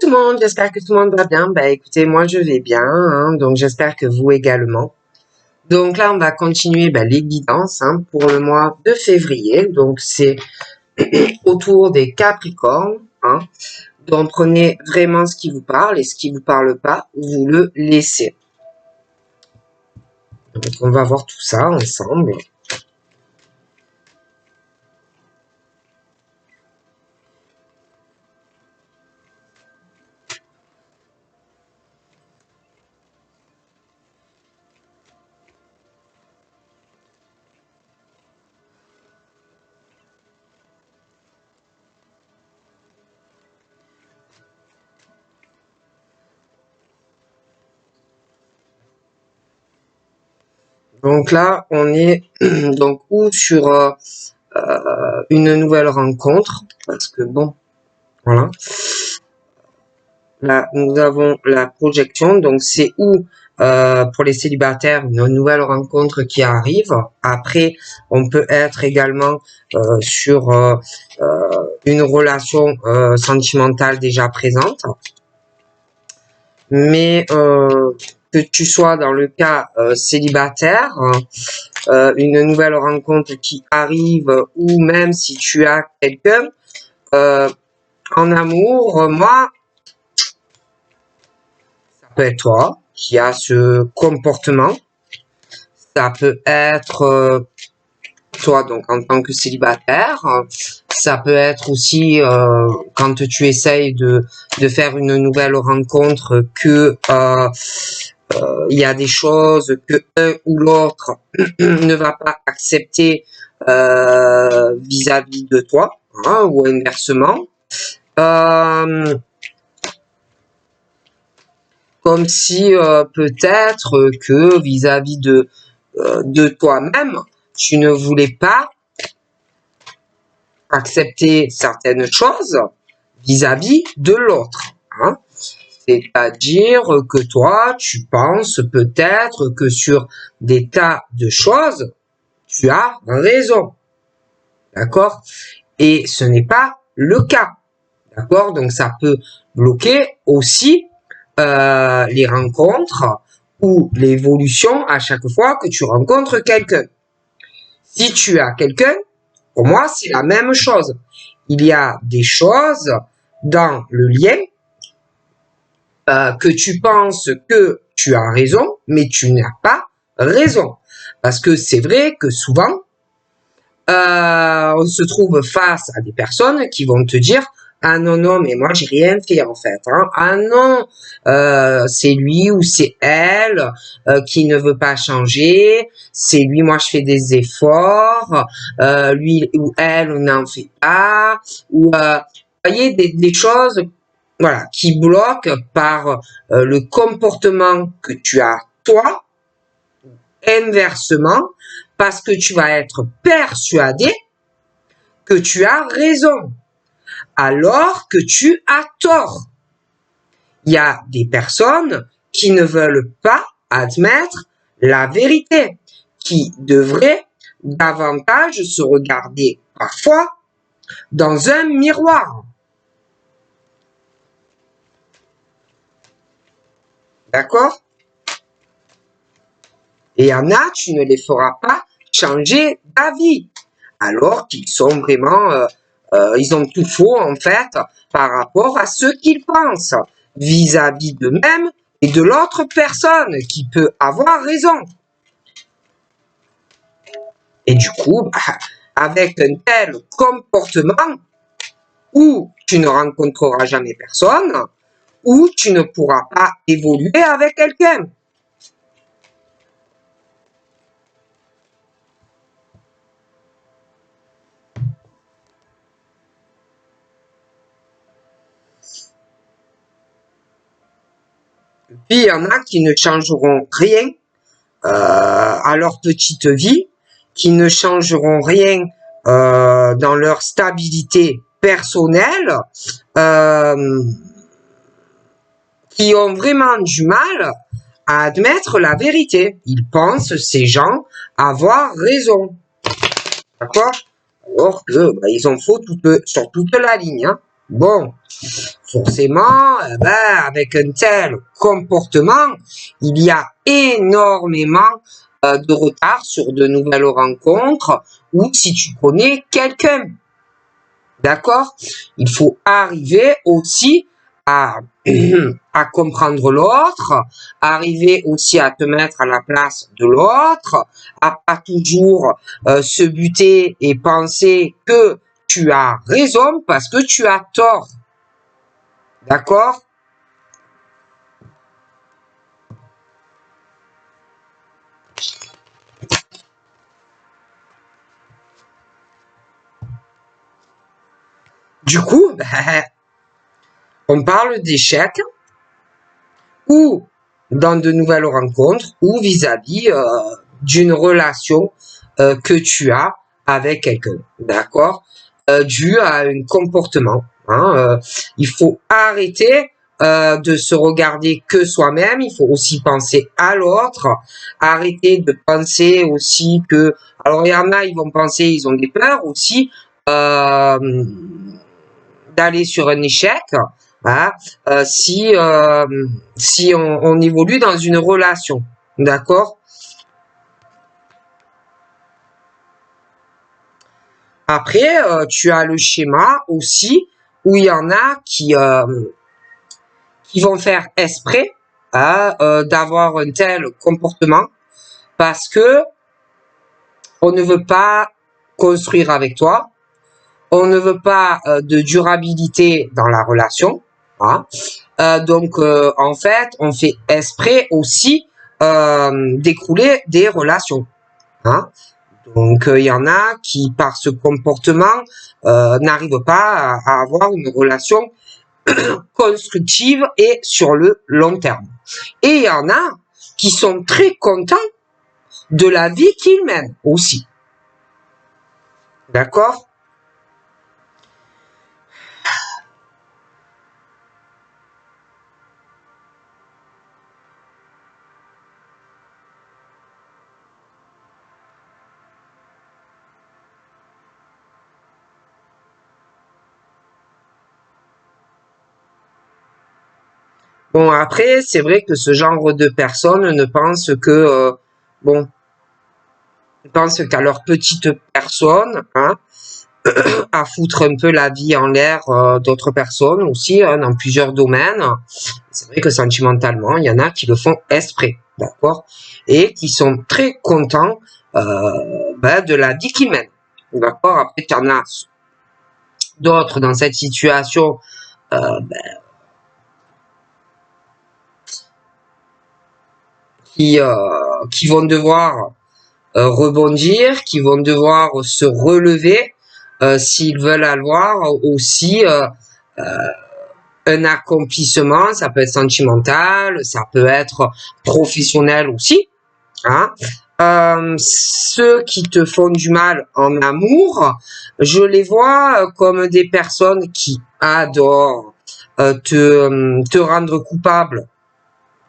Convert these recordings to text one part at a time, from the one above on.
tout le monde, j'espère que tout le monde va bien. Bah écoutez, moi je vais bien, hein, donc j'espère que vous également. Donc là, on va continuer les guidances pour le mois de février. Donc c'est autour des Capricornes. Donc prenez vraiment ce qui vous parle et ce qui vous parle pas, vous le laissez. Donc on va voir tout ça ensemble. Donc là, on est donc ou sur une nouvelle rencontre, parce que bon, voilà. Là, nous avons la projection, donc c'est où pour les célibataires une nouvelle rencontre qui arrive. Après, on peut être également sur une relation sentimentale déjà présente. Mais que tu sois dans le cas célibataire, une nouvelle rencontre qui arrive, ou même si tu as quelqu'un en amour, moi, ça peut être toi qui as ce comportement. Ça peut être toi donc en tant que célibataire. Ça peut être aussi quand tu essayes de faire une nouvelle rencontre que il y a des choses que un ou l'autre ne va pas accepter vis-à-vis de toi, ou inversement. Comme si peut-être que vis-à-vis de toi-même, tu ne voulais pas accepter certaines choses vis-à-vis de l'autre. C'est-à-dire que toi, tu penses peut-être que sur des tas de choses, tu as raison. D'accord? Et ce n'est pas le cas. D'accord? Donc ça peut bloquer aussi les rencontres ou l'évolution à chaque fois que tu rencontres quelqu'un. Si tu as quelqu'un, pour moi, c'est la même chose. Il y a des choses dans le lien que tu penses que tu as raison, mais tu n'as pas raison. Parce que c'est vrai que souvent, on se trouve face à des personnes qui vont te dire « Ah non, non, mais moi j'ai rien fait en fait. Ah non, c'est lui ou c'est elle qui ne veut pas changer. C'est lui, moi je fais des efforts. Lui ou elle n'en fait pas. » Ou voyez des choses voilà, qui bloquent par le comportement que tu as toi, inversement, parce que tu vas être persuadé que tu as raison, alors que tu as tort. Il y a des personnes qui ne veulent pas admettre la vérité, qui devraient davantage se regarder parfois dans un miroir. D'accord? Et il y en a, tu ne les feras pas changer d'avis, alors qu'ils sont vraiment, ils ont tout faux en fait par rapport à ce qu'ils pensent vis-à-vis d'eux-mêmes et de l'autre personne qui peut avoir raison. Et du coup, avec un tel comportement, où tu ne rencontreras jamais personne, ou tu ne pourras pas évoluer avec quelqu'un. Puis il y en a qui ne changeront rien à leur petite vie, qui ne changeront rien dans leur stabilité personnelle, qui ont vraiment du mal à admettre la vérité. Ils pensent, ces gens, avoir raison. D'accord? Alors que ils ont faux sur toute la ligne. Bon, forcément, avec un tel comportement, il y a énormément de retard sur de nouvelles rencontres ou si tu connais quelqu'un. D'accord? Il faut arriver aussi à, à comprendre l'autre, arriver aussi à te mettre à la place de l'autre, à pas toujours se buter et penser que tu as raison parce que tu as tort. D'accord? Du coup, on parle d'échec ou dans de nouvelles rencontres ou vis-à-vis d'une relation que tu as avec quelqu'un, d'accord, dû à un comportement. Il faut arrêter de se regarder que soi-même, il faut aussi penser à l'autre, arrêter de penser aussi que, alors il y en a, ils vont penser, ils ont des peurs aussi, d'aller sur un échec, hein, si on évolue dans une relation, d'accord? Après, tu as le schéma aussi où il y en a qui vont faire exprès d'avoir un tel comportement parce que on ne veut pas construire avec toi, on ne veut pas de durabilité dans la relation, hein. Donc, en fait, on fait exprès aussi d'écrouler des relations, hein. Donc, il y en a qui, par ce comportement, n'arrivent pas à avoir une relation constructive et sur le long terme. Et il y en a qui sont très contents de la vie qu'ils mènent aussi. D'accord? Bon, après, c'est vrai que ce genre de personnes ne pensent que, bon, pensent qu'à leur petite personne, hein, à foutre un peu la vie en l'air d'autres personnes aussi, hein, dans plusieurs domaines. C'est vrai que sentimentalement, il y en a qui le font exprès, d'accord? Et qui sont très contents de la vie qu'ils mènent, d'accord? Après, il y en a d'autres dans cette situation euh, qui vont devoir rebondir, qui vont devoir se relever s'ils veulent avoir aussi un accomplissement, ça peut être sentimental, ça peut être professionnel aussi, hein. Ceux qui te font du mal en amour, je les vois comme des personnes qui adorent te rendre coupable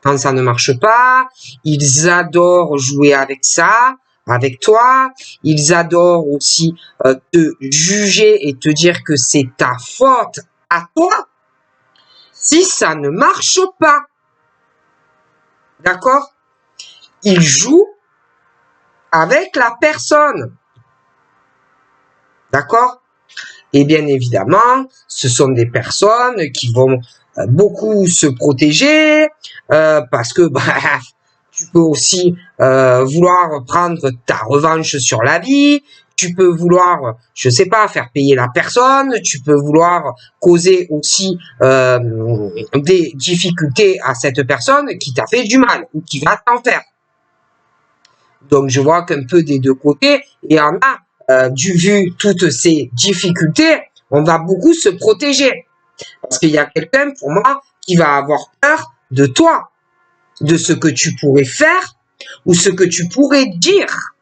quand ça ne marche pas. Ils adorent jouer avec ça, avec toi. Ils adorent aussi te juger et te dire que c'est ta faute à toi si ça ne marche pas. D'accord? Ils jouent avec la personne. D'accord? Et bien évidemment, ce sont des personnes qui vont beaucoup se protéger parce que bah, tu peux aussi vouloir prendre ta revanche sur la vie, tu peux vouloir, je sais pas, faire payer la personne, tu peux vouloir causer aussi des difficultés à cette personne qui t'a fait du mal ou qui va t'en faire. Donc je vois qu'un peu des deux côtés, et en a, vu toutes ces difficultés, on va beaucoup se protéger. Parce qu'il y a quelqu'un, pour moi, qui va avoir peur de toi, de ce que tu pourrais faire ou ce que tu pourrais dire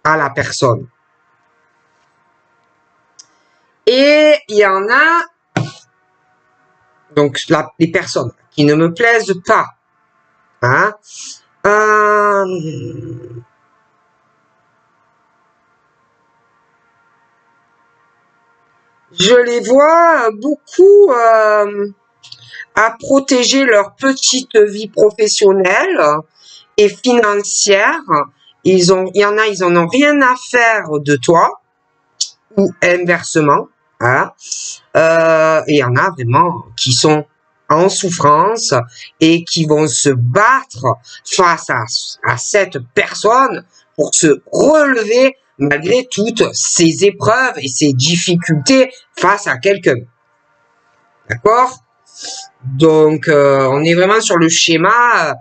à la personne. Et il y en a, donc les personnes qui ne me plaisent pas, hein, je les vois beaucoup à protéger leur petite vie professionnelle et financière. Il y en a, ils en ont rien à faire de toi, ou inversement. Hein. Et il y en a vraiment qui sont en souffrance et qui vont se battre face à cette personne pour se relever malgré toutes ces épreuves et ces difficultés face à quelqu'un. D'accord? Donc, on est vraiment sur le schéma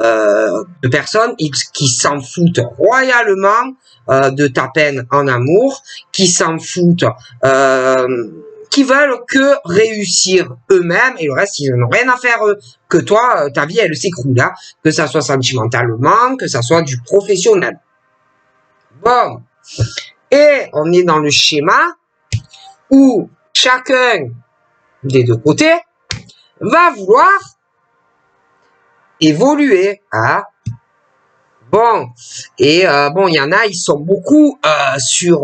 de personnes qui s'en foutent royalement de ta peine en amour, qui s'en foutent, qui veulent que réussir eux-mêmes et le reste, ils n'ont rien à faire que toi, ta vie, elle s'écroule, hein, que ça soit sentimentalement, que ça soit du professionnel. Bon, et on est dans le schéma où chacun des deux côtés va vouloir évoluer, hein. Bon, et bon, il y en a, ils sont beaucoup sur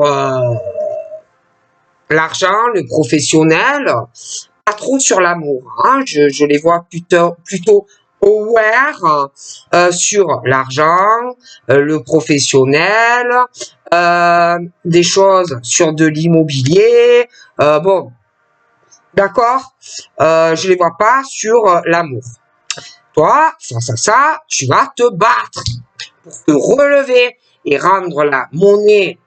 l'argent, le professionnel, pas trop sur l'amour. Hein. Je les vois plutôt aware sur l'argent, le professionnel, des choses sur de l'immobilier. Bon, d'accord, je les vois pas sur l'amour. Toi, face à ça, tu vas te battre pour te relever et rendre la monnaie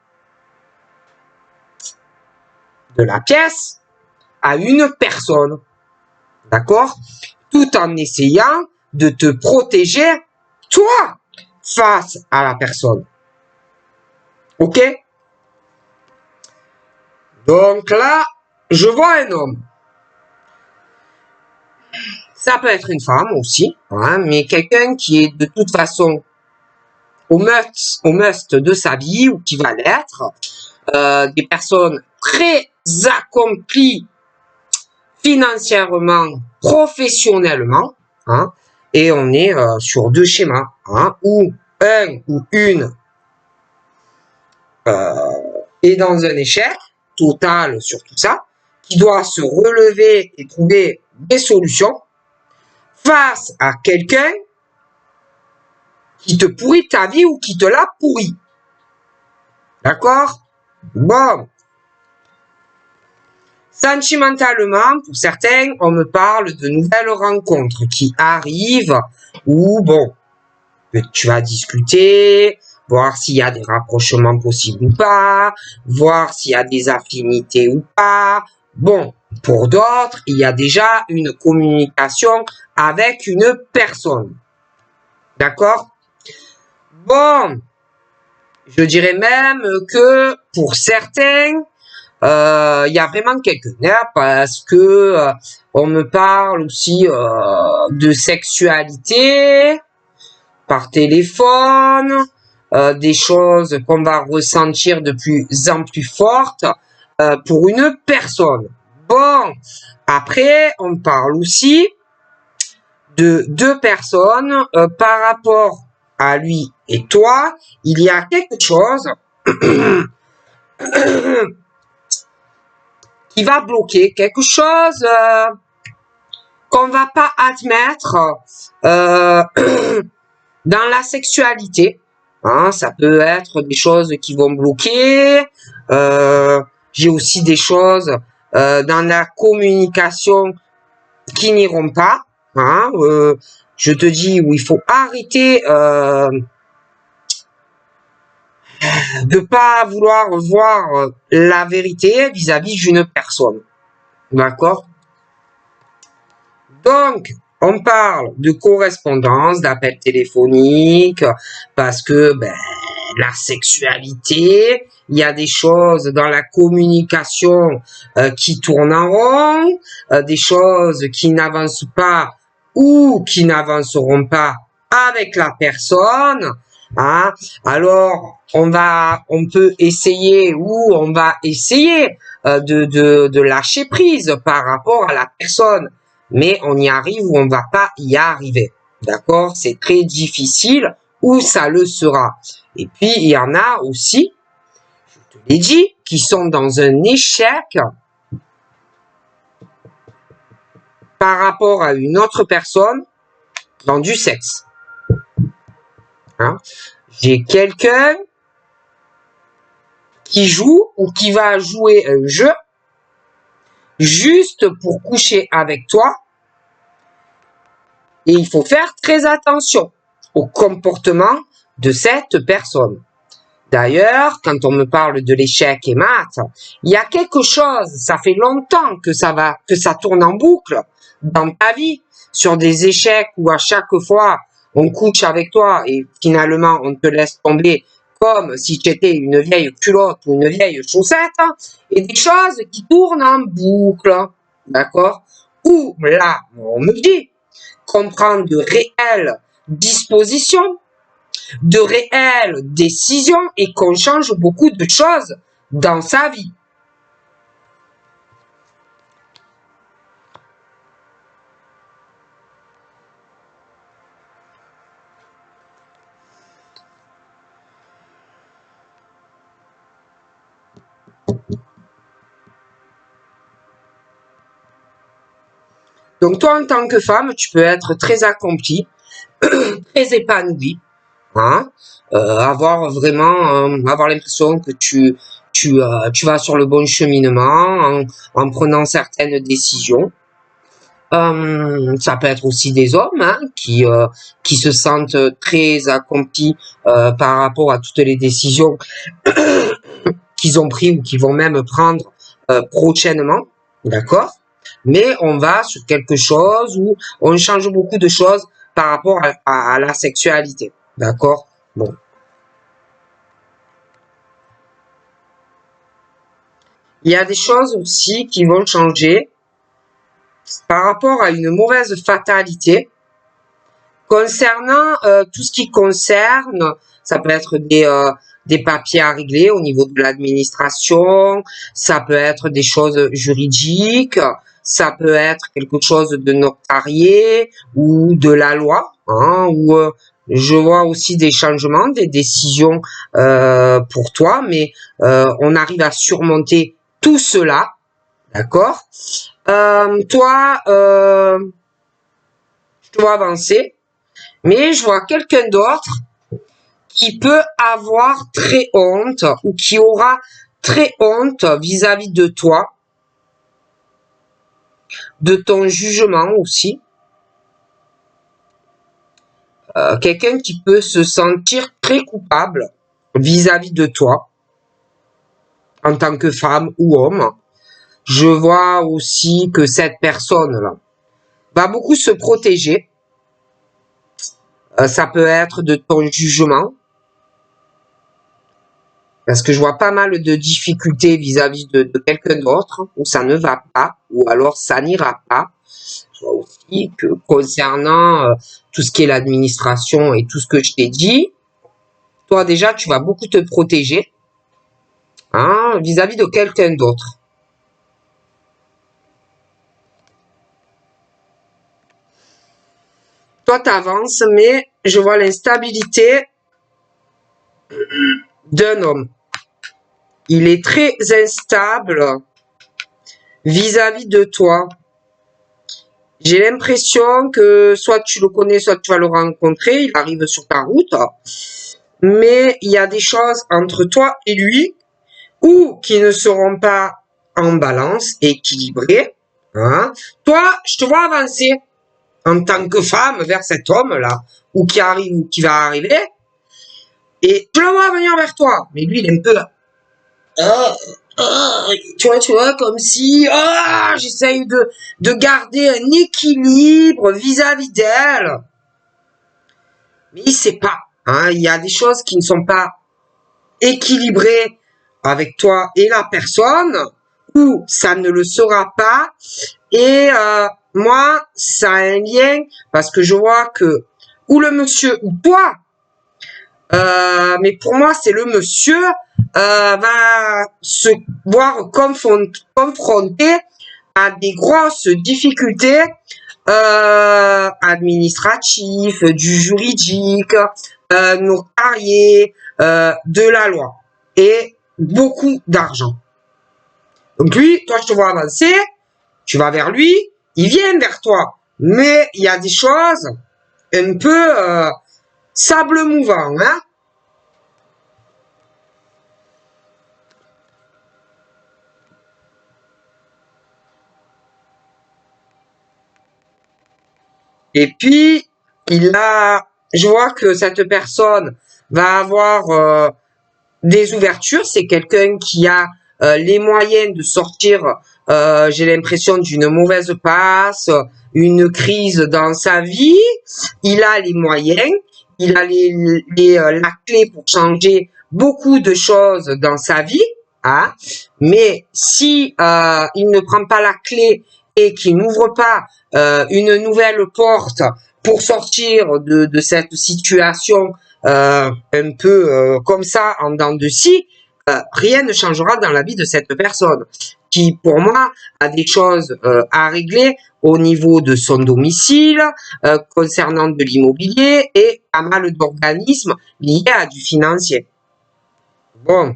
de la pièce à une personne. D'accord? Tout en essayant de te protéger, toi, face à la personne. Ok? Donc là, je vois un homme. Ça peut être une femme aussi, hein, mais quelqu'un qui est de toute façon au must de sa vie, ou qui va l'être, des personnes très accomplies financièrement, professionnellement, hein, et on est sur deux schémas, hein, où un ou une est dans un échec total sur tout ça, qui doit se relever et trouver des solutions face à quelqu'un qui te pourrit ta vie ou qui te l'a pourri. D'accord? Bon. Sentimentalement, pour certains, on me parle de nouvelles rencontres qui arrivent où, bon, tu vas discuter, voir s'il y a des rapprochements possibles ou pas, voir s'il y a des affinités ou pas. Bon, pour d'autres, il y a déjà une communication avec une personne. D'accord? Bon, je dirais même que pour certains, il y a vraiment quelques nerfs parce que on me parle aussi de sexualité par téléphone, des choses qu'on va ressentir de plus en plus fortes pour une personne. Bon, après, on parle aussi de deux personnes par rapport à lui et toi. Il y a quelque chose qui va bloquer, quelque chose qu'on va pas admettre dans la sexualité. Hein, ça peut être des choses qui vont bloquer. J'ai aussi des choses dans la communication qui n'iront pas. Hein, je te dis où il faut arrêter de pas vouloir voir la vérité vis-à-vis d'une personne. D'accord? Donc, on parle de correspondance, d'appels téléphoniques, parce que la sexualité, il y a des choses dans la communication qui tournent en rond, des choses qui n'avancent pas ou qui n'avanceront pas avec la personne. Hein. Alors, on peut essayer ou on va essayer de lâcher prise par rapport à la personne. Mais on y arrive ou on va pas y arriver. D'accord? C'est très difficile ou ça le sera. Et puis, il y en a aussi, je te l'ai dit, qui sont dans un échec par rapport à une autre personne dans du sexe. Hein? J'ai quelqu'un qui joue ou qui va jouer un jeu juste pour coucher avec toi. Et il faut faire très attention au comportement de cette personne. D'ailleurs, quand on me parle de l'échec et maths, il y a quelque chose, ça fait longtemps que ça tourne en boucle dans ta vie, sur des échecs où à chaque fois on couche avec toi et finalement on te laisse tomber comme si tu étais une vieille culotte ou une vieille chaussette, et des choses qui tournent en boucle, d'accord? Où là, on me dit qu'on prend de réelles dispositions, de réelles décisions et qu'on change beaucoup de choses dans sa vie. Donc toi, en tant que femme, tu peux être très accomplie, très épanouie, hein, avoir l'impression que tu vas sur le bon cheminement en prenant certaines décisions. Ça peut être aussi des hommes, hein, qui se sentent très accomplis par rapport à toutes les décisions qu'ils ont prises ou qu'ils vont même prendre prochainement, d'accord? Mais on va sur quelque chose où on change beaucoup de choses par rapport à la sexualité, d'accord? Bon. Il y a des choses aussi qui vont changer par rapport à une mauvaise fatalité concernant tout ce qui concerne, ça peut être des papiers à régler au niveau de l'administration, ça peut être des choses juridiques, ça peut être quelque chose de notarié ou de la loi, hein, ou je vois aussi des changements, des décisions pour toi, mais on arrive à surmonter tout cela, d'accord? Toi, je dois avancer, mais je vois quelqu'un d'autre qui peut avoir très honte ou qui aura très honte vis-à-vis de toi, de ton jugement aussi. Quelqu'un qui peut se sentir très coupable vis-à-vis de toi en tant que femme ou homme. Je vois aussi que cette personne-là va beaucoup se protéger. Ça peut être de ton jugement, parce que je vois pas mal de difficultés vis-à-vis de quelqu'un d'autre, où ça ne va pas, ou alors ça n'ira pas. Je vois aussi que concernant tout ce qui est l'administration et tout ce que je t'ai dit, toi déjà tu vas beaucoup te protéger, hein, vis-à-vis de quelqu'un d'autre. Toi t'avances, mais je vois l'instabilité d'un homme. Il est très instable vis-à-vis de toi. J'ai l'impression que soit tu le connais, soit tu vas le rencontrer, il arrive sur ta route, mais il y a des choses entre toi et lui ou qui ne seront pas en balance, équilibrées. Hein. Toi, je te vois avancer en tant que femme vers cet homme-là, ou qui arrive ou qui va arriver, et je le vois venir vers toi, mais lui, il est un peu... tu vois, comme si j'essaye de garder un équilibre vis-à-vis d'elle. Mais il sait pas. Hein, il y a des choses qui ne sont pas équilibrées avec toi et la personne, ou ça ne le sera pas. Et moi, ça a un lien parce que je vois que ou le monsieur ou toi, mais pour moi, c'est le monsieur va se voir confronté à des grosses difficultés administratives, du juridique, notarié, de la loi et beaucoup d'argent. Donc lui, toi, je te vois avancer, tu vas vers lui, il vient vers toi. Mais il y a des choses un peu sable mouvant, hein. Et puis, je vois que cette personne va avoir des ouvertures. C'est quelqu'un qui a les moyens de sortir, j'ai l'impression, d'une mauvaise passe, une crise dans sa vie. Il a les moyens, il a la clé pour changer beaucoup de choses dans sa vie. Hein. Mais si il ne prend pas la clé et qu'il n'ouvre pas une nouvelle porte pour sortir de cette situation un peu comme ça en dents de scie, rien ne changera dans la vie de cette personne qui, pour moi, a des choses à régler au niveau de son domicile, concernant de l'immobilier et pas mal d'organismes liés à du financier. Bon,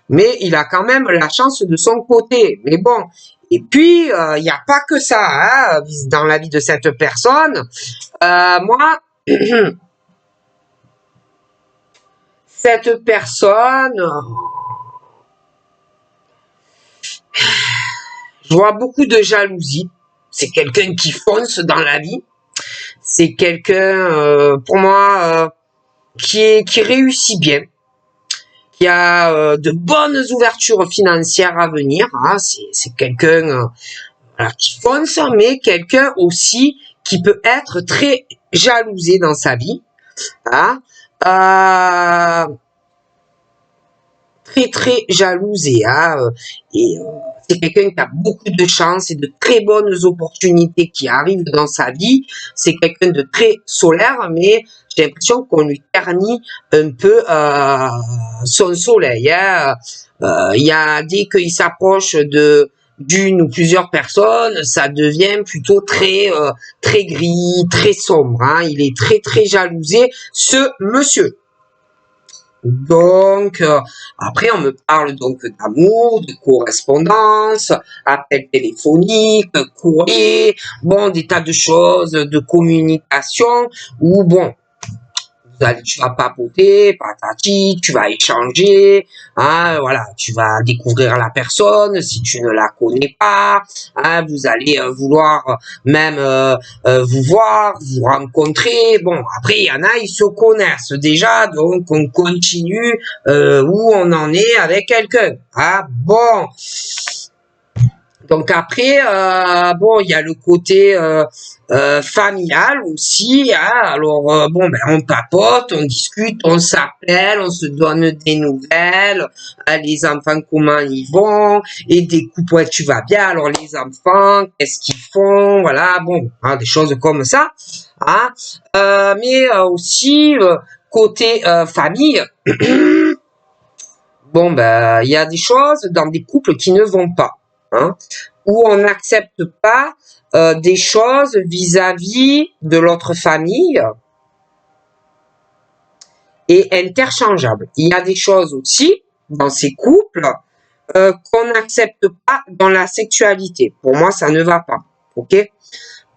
mais il a quand même la chance de son côté. Mais bon, et puis, il n'y a pas que ça hein, dans la vie de cette personne. Moi, cette personne, je vois beaucoup de jalousie. C'est quelqu'un qui fonce dans la vie. C'est quelqu'un, pour moi, qui réussit bien, qui a de bonnes ouvertures financières à venir. Hein. C'est quelqu'un qui fonce, mais quelqu'un aussi qui peut être très jalousé dans sa vie. Hein. Très jalousé. Hein. Et c'est quelqu'un qui a beaucoup de chance et de très bonnes opportunités qui arrivent dans sa vie. C'est quelqu'un de très solaire, mais j'ai l'impression qu'on lui ternit un peu son soleil. Hein. Il y a dès qu'il s'approche d'une ou plusieurs personnes, ça devient plutôt très gris, très sombre. Hein. Il est très jalousé, ce monsieur. Donc, après, on me parle donc d'amour, de correspondance, appel téléphonique, courrier, bon, des tas de choses, de communication, où bon, tu vas papoter, patati, tu vas échanger, hein, voilà, tu vas découvrir la personne si tu ne la connais pas, hein, vous allez vouloir même vous voir, vous rencontrer. Bon, après il y en a, ils se connaissent déjà, donc on continue où on en est avec quelqu'un. Hein, bon. Donc après, bon, il y a le côté familial aussi. Hein. Alors bon, ben on papote, on discute, on s'appelle, on se donne des nouvelles. Les enfants comment ils vont et des coups, ouais, tu vas bien. Alors les enfants, qu'est-ce qu'ils font, voilà, bon, hein, des choses comme ça. Hein. Mais aussi côté famille. Bon ben, il y a des choses dans des couples qui ne vont pas. Hein, où on n'accepte pas des choses vis-à-vis de l'autre famille et interchangeables. Il y a des choses aussi dans ces couples qu'on n'accepte pas dans la sexualité. Pour moi, ça ne va pas. Ok ?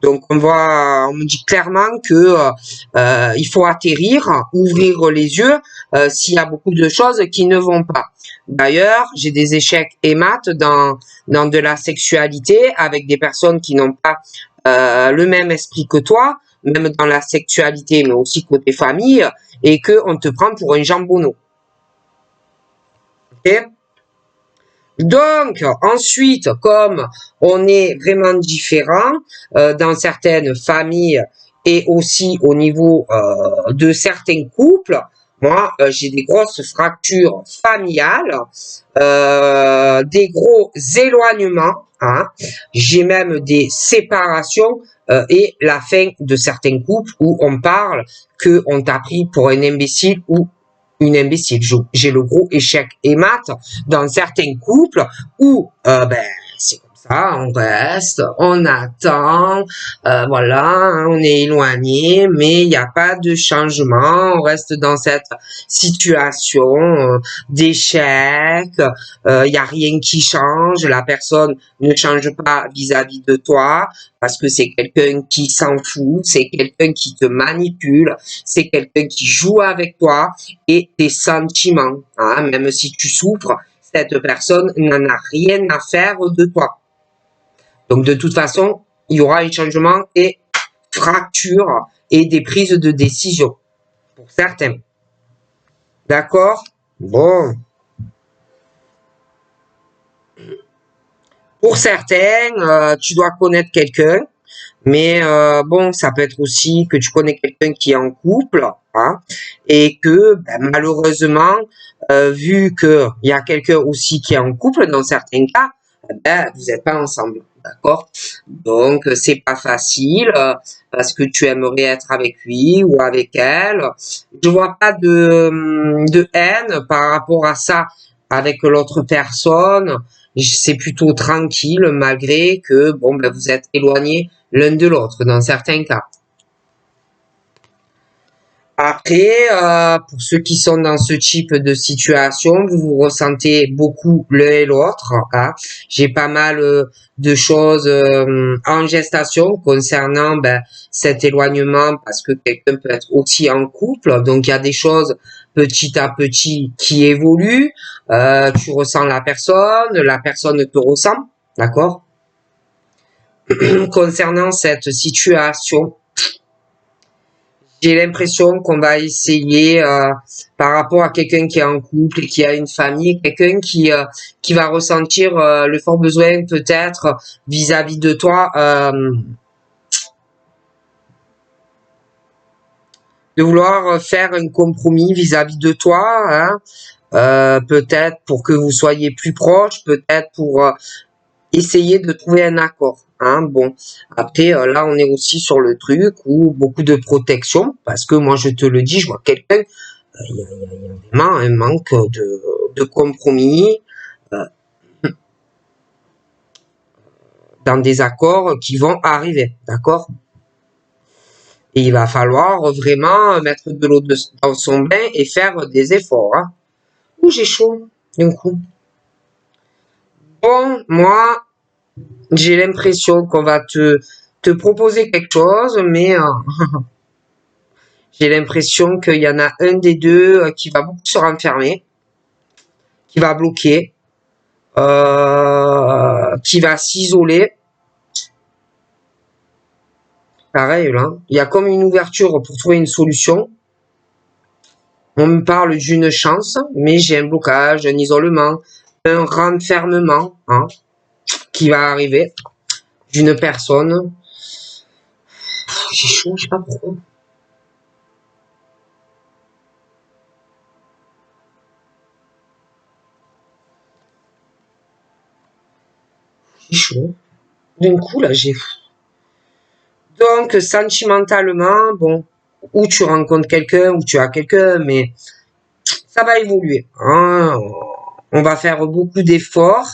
Donc on me dit clairement que il faut atterrir, ouvrir les yeux s'il y a beaucoup de choses qui ne vont pas. D'ailleurs, j'ai des échecs maths dans de la sexualité avec des personnes qui n'ont pas le même esprit que toi, même dans la sexualité, mais aussi côté famille, et que on te prend pour un jambonneau. Ok ? Donc, ensuite, comme on est vraiment différent dans certaines familles et aussi au niveau de certains couples, moi, j'ai des grosses fractures familiales, des gros éloignements, hein, j'ai même des séparations et la fin de certains couples où on parle qu'on t'a pris pour un imbécile ou une imbécile. J'ai le gros échec maths dans certains couples où ben c'est comme ça, on reste, on attend, voilà, hein, on est éloigné, mais il n'y a pas de changement, on reste dans cette situation d'échec, il n'y a rien qui change, la personne ne change pas vis-à-vis de toi, parce que c'est quelqu'un qui s'en fout, c'est quelqu'un qui te manipule, c'est quelqu'un qui joue avec toi et tes sentiments, hein, même si tu souffres, cette personne n'en a rien à faire de toi. Donc de toute façon, il y aura un changement et fracture et des prises de décision pour certains. D'accord? Bon. Pour certains, tu dois connaître quelqu'un, mais bon, ça peut être aussi que tu connais quelqu'un qui est en couple, hein, et que ben, malheureusement, vu qu'il y a quelqu'un aussi qui est en couple, dans certains cas, ben, vous n'êtes pas ensemble. D'accord? Donc, c'est pas facile parce que tu aimerais être avec lui ou avec elle. Je vois pas de haine par rapport à ça avec l'autre personne. C'est plutôt tranquille malgré que bon ben vous êtes éloignés l'un de l'autre dans certains cas. Après, pour ceux qui sont dans ce type de situation, vous vous ressentez beaucoup l'un et l'autre, hein. J'ai pas mal de choses en gestation concernant ben, cet éloignement parce que quelqu'un peut être aussi en couple. Donc, il y a des choses petit à petit qui évoluent. Tu ressens la personne te ressent, d'accord? Concernant cette situation, j'ai l'impression qu'on va essayer, par rapport à quelqu'un qui est en couple et qui a une famille, quelqu'un qui va ressentir le fort besoin peut-être vis-à-vis de toi de vouloir faire un compromis vis-à-vis de toi, hein, peut-être pour que vous soyez plus proches, peut-être pour essayer de trouver un accord. Hein. Bon, après, là, on est aussi sur le truc où beaucoup de protection, parce que moi, je te le dis, je vois quelqu'un, il y a vraiment un manque de compromis dans des accords qui vont arriver, d'accord? Et il va falloir vraiment mettre de l'eau dans son bain et faire des efforts. Hein. Ouh, j'ai chaud, d'un coup. Bon, moi, j'ai l'impression qu'on va te proposer quelque chose, mais j'ai l'impression qu'il y en a un des deux qui va beaucoup se renfermer, qui va bloquer, qui va s'isoler. Pareil, là, il y a comme une ouverture pour trouver une solution. On me parle d'une chance, mais j'ai un blocage, un isolement, un renfermement hein, qui va arriver d'une personne. J'ai chaud, je sais pas pourquoi. J'ai chaud. D'un coup, là, j'ai... Donc, sentimentalement, bon, où tu rencontres quelqu'un, où tu as quelqu'un, mais ça va évoluer. Hein. On va faire beaucoup d'efforts.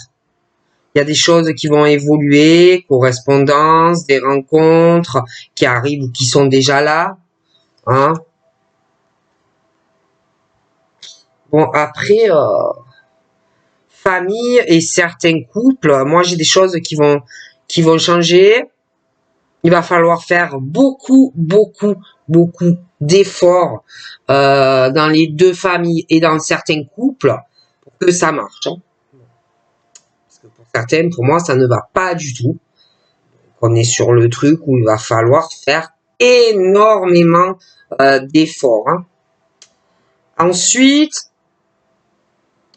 Il y a des choses qui vont évoluer, correspondance, des rencontres qui arrivent ou qui sont déjà là. Hein. Bon, après, famille et certains couples, moi j'ai des choses qui vont changer. Il va falloir faire beaucoup d'efforts dans les deux familles et dans certains couples pour que ça marche. Hein. Parce que pour certaines, pour moi, ça ne va pas du tout. On est sur le truc où il va falloir faire énormément d'efforts. Hein. Ensuite,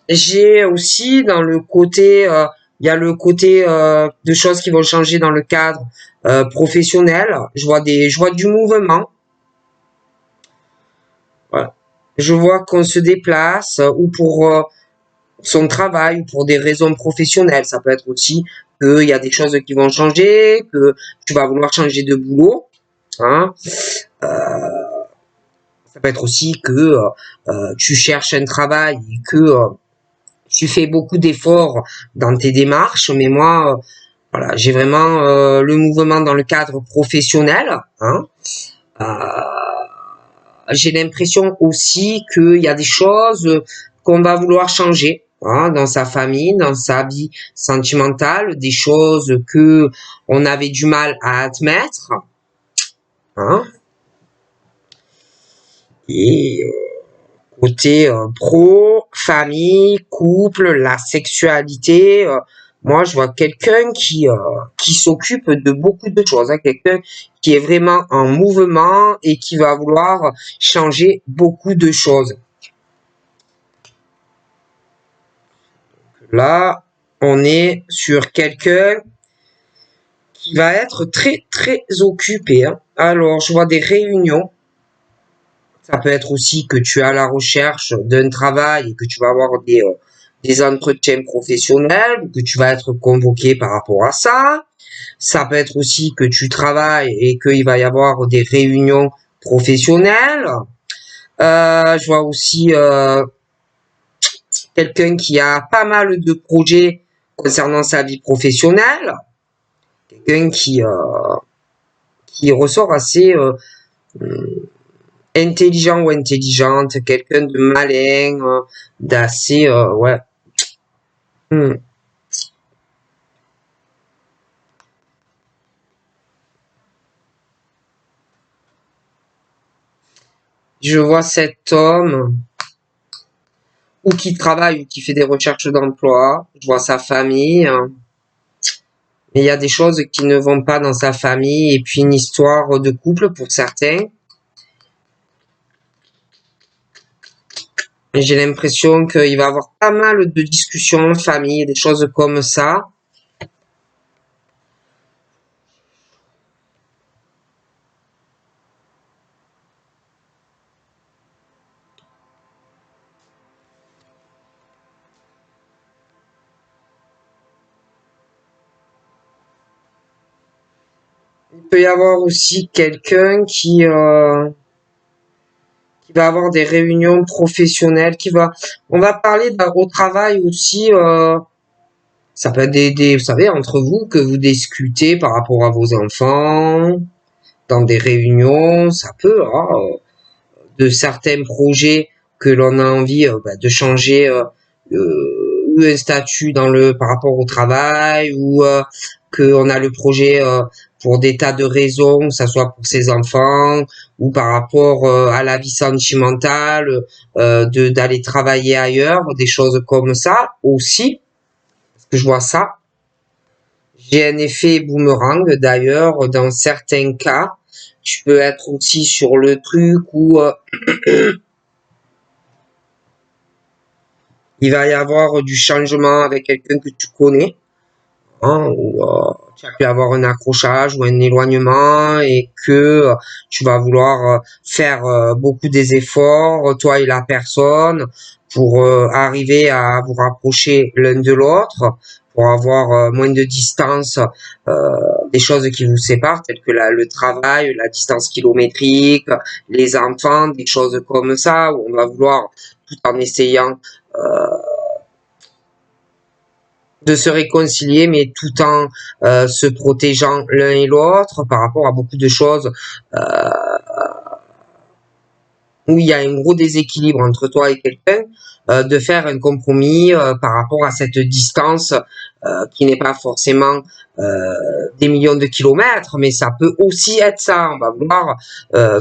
j'ai aussi dans le côté, il y a le côté de choses qui vont changer dans le cadre professionnel. Je vois du mouvement. Voilà. Je vois qu'on se déplace ou pour son travail ou pour des raisons professionnelles. Ça peut être aussi qu'il y a des choses qui vont changer, que tu vas vouloir changer de boulot. Hein. Ça peut être aussi que tu cherches un travail et que tu fais beaucoup d'efforts dans tes démarches, mais moi, Voilà, j'ai vraiment le mouvement dans le cadre professionnel. Hein. J'ai l'impression aussi qu'il y a des choses qu'on va vouloir changer hein, dans sa famille, dans sa vie sentimentale, des choses que on avait du mal à admettre. Hein. Et côté pro, famille, couple, la sexualité, moi je vois quelqu'un qui s'occupe de beaucoup de choses, hein, quelqu'un qui est vraiment en mouvement et qui va vouloir changer beaucoup de choses. Là, on est sur quelqu'un qui va être très très occupé. Hein. Alors, je vois des réunions. Ça peut être aussi que tu es à la recherche d'un travail et que tu vas avoir des entretiens professionnels, ou que tu vas être convoqué par rapport à ça. Ça peut être aussi que tu travailles et qu'il va y avoir des réunions professionnelles. Je vois aussi quelqu'un qui a pas mal de projets concernant sa vie professionnelle. Quelqu'un qui ressort assez intelligent ou intelligente, quelqu'un de malin, d'assez, ouais. Je vois cet homme, ou qui travaille, ou qui fait des recherches d'emploi, je vois sa famille, mais il y a des choses qui ne vont pas dans sa famille, et puis une histoire de couple pour certains. J'ai l'impression qu'il va y avoir pas mal de discussions en famille, des choses comme ça. Il peut y avoir aussi quelqu'un qui va avoir des réunions professionnelles, on va parler au travail aussi, ça peut être vous savez, entre vous, que vous discutez par rapport à vos enfants, dans des réunions, ça peut, hein, de certains projets que l'on a envie de changer un statut par rapport au travail, ou qu'on a le projet pour des tas de raisons, que ça soit pour ses enfants ou par rapport à la vie sentimentale, d'aller travailler ailleurs, des choses comme ça aussi. Parce que je vois ça. J'ai un effet boomerang d'ailleurs dans certains cas. Tu peux être aussi sur le truc où il va y avoir du changement avec quelqu'un que tu connais, hein, où tu as pu avoir un accrochage ou un éloignement et que tu vas vouloir faire beaucoup des efforts, toi et la personne, pour arriver à vous rapprocher l'un de l'autre, pour avoir moins de distance, des choses qui vous séparent, telles que le travail, la distance kilométrique, les enfants, des choses comme ça, où on va vouloir, tout en essayant de se réconcilier, mais tout en se protégeant l'un et l'autre par rapport à beaucoup de choses où il y a un gros déséquilibre entre toi et quelqu'un, de faire un compromis par rapport à cette distance qui n'est pas forcément des millions de kilomètres, mais ça peut aussi être ça. On va vouloir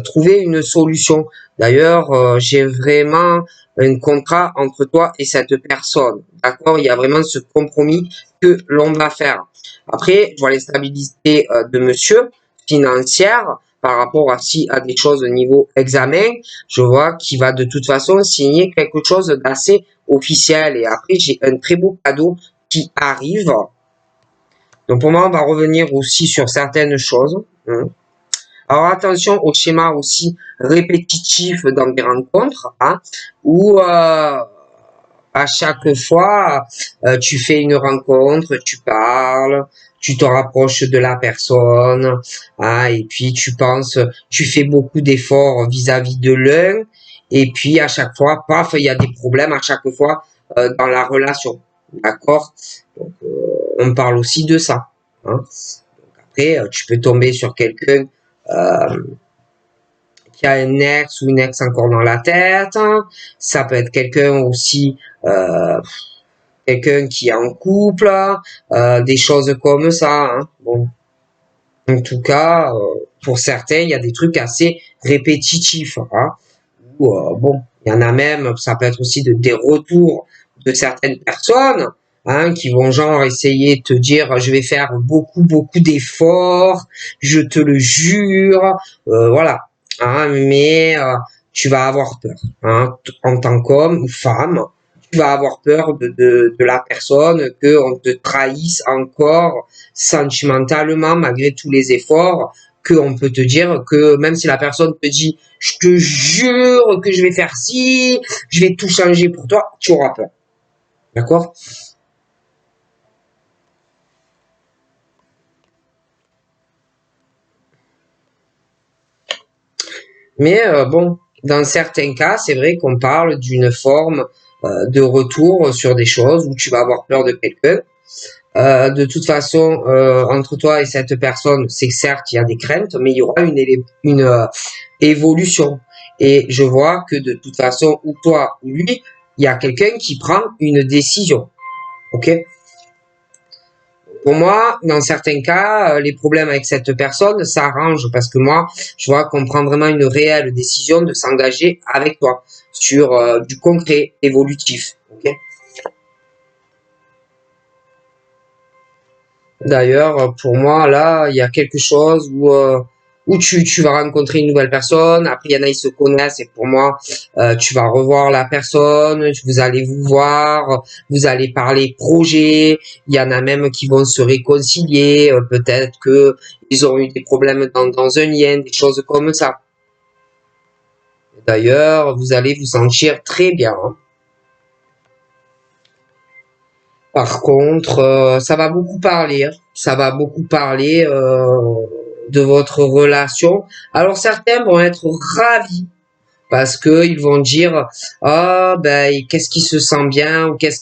trouver une solution. D'ailleurs, j'ai vraiment un contrat entre toi et cette personne. D'accord? Il y a vraiment ce compromis que l'on va faire. Après, je vois les stabilités de monsieur financières par rapport à des choses au niveau examen. Je vois qu'il va de toute façon signer quelque chose d'assez officiel. Et après, j'ai un très beau cadeau qui arrive. Donc pour moi, on va revenir aussi sur certaines choses. Hein. Alors attention au schéma aussi répétitif dans des rencontres, hein, où à chaque fois, tu fais une rencontre, tu parles, tu te rapproches de la personne, hein, et puis tu fais beaucoup d'efforts vis-à-vis de l'un, et puis à chaque fois, paf, il y a des problèmes à chaque fois dans la relation, d'accord? Donc, on parle aussi de ça. Hein. Donc après, tu peux tomber sur quelqu'un qui a un ex ou une ex encore dans la tête. Hein. Ça peut être quelqu'un aussi, quelqu'un qui est en couple, des choses comme ça. Hein. Bon, en tout cas, pour certains, il y a des trucs assez répétitifs. Hein. Ou, bon, il y en a même, ça peut être aussi des retours de certaines personnes. Hein, qui vont genre essayer de te dire je vais faire beaucoup d'efforts, je te le jure, voilà. Hein, mais tu vas avoir peur. Hein, en tant qu'homme ou femme, tu vas avoir peur de la personne, qu'on te trahisse encore sentimentalement malgré tous les efforts, qu'on peut te dire que même si la personne te dit je te jure que je vais faire ci, je vais tout changer pour toi, tu auras peur. D'accord? Mais bon, dans certains cas, c'est vrai qu'on parle d'une forme de retour sur des choses où tu vas avoir peur de quelqu'un. De toute façon, entre toi et cette personne, c'est que certes, il y a des craintes, mais il y aura une évolution. Et je vois que de toute façon, ou toi ou lui, il y a quelqu'un qui prend une décision. Ok? Pour moi, dans certains cas, les problèmes avec cette personne s'arrangent parce que moi, je vois qu'on prend vraiment une réelle décision de s'engager avec toi sur du concret, évolutif. Ok. D'ailleurs, pour moi, là, il y a quelque chose où tu vas rencontrer une nouvelle personne. Après, il y en a, ils se connaissent. Et pour moi, tu vas revoir la personne. Vous allez vous voir. Vous allez parler projet. Il y en a même qui vont se réconcilier. Peut-être que ils ont eu des problèmes dans un lien, des choses comme ça. D'ailleurs, vous allez vous sentir très bien. Hein. Par contre, ça va beaucoup parler. Hein. Ça va beaucoup parler de votre relation. Alors certains vont être ravis parce que ils vont dire ah ben qu'est-ce qui se sent bien ou qu'est-ce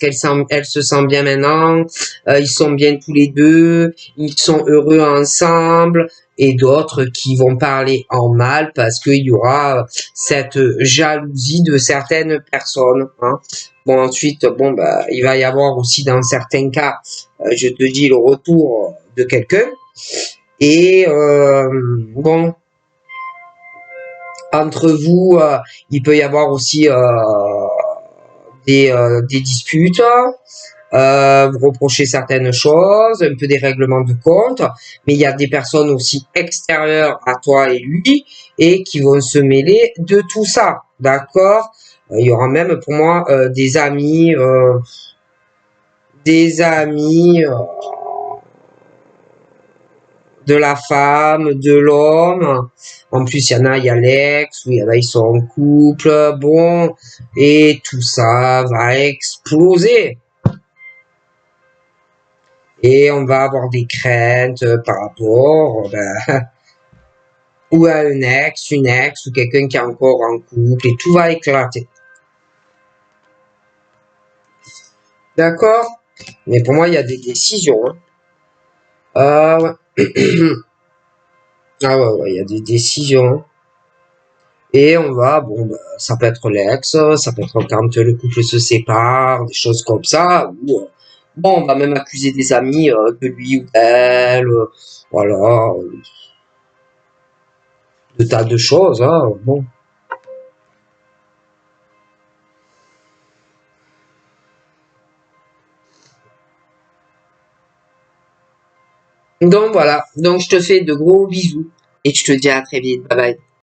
elle se sent bien maintenant. Ils sont bien tous les deux, ils sont heureux ensemble. Et d'autres qui vont parler en mal parce qu'il y aura cette jalousie de certaines personnes. Hein. Bon ensuite bon bah il va y avoir aussi dans certains cas je te dis le retour de quelqu'un et bon entre vous il peut y avoir aussi des disputes, vous reprocher certaines choses, un peu des règlements de compte, mais il y a des personnes aussi extérieures à toi et lui et qui vont se mêler de tout ça, d'accord? Il y aura même pour moi des amis de la femme, de l'homme. En plus, il y a l'ex, ou il y en a, ils sont en couple. Bon, et tout ça va exploser. Et on va avoir des craintes par rapport ou à un ex, une ex, ou quelqu'un qui est encore en couple, et tout va éclater. D'accord? Mais pour moi, il y a des décisions. Hein. Ouais. Ah ouais, il y a des décisions. Et on va, bon, bah, ça peut être l'ex, ça peut être quand le couple se sépare, des choses comme ça. Ou, bon, on va même accuser des amis de lui ou d'elle, voilà, de tas de choses. Hein, bon. Donc voilà, donc je te fais de gros bisous et je te dis à très vite. Bye bye.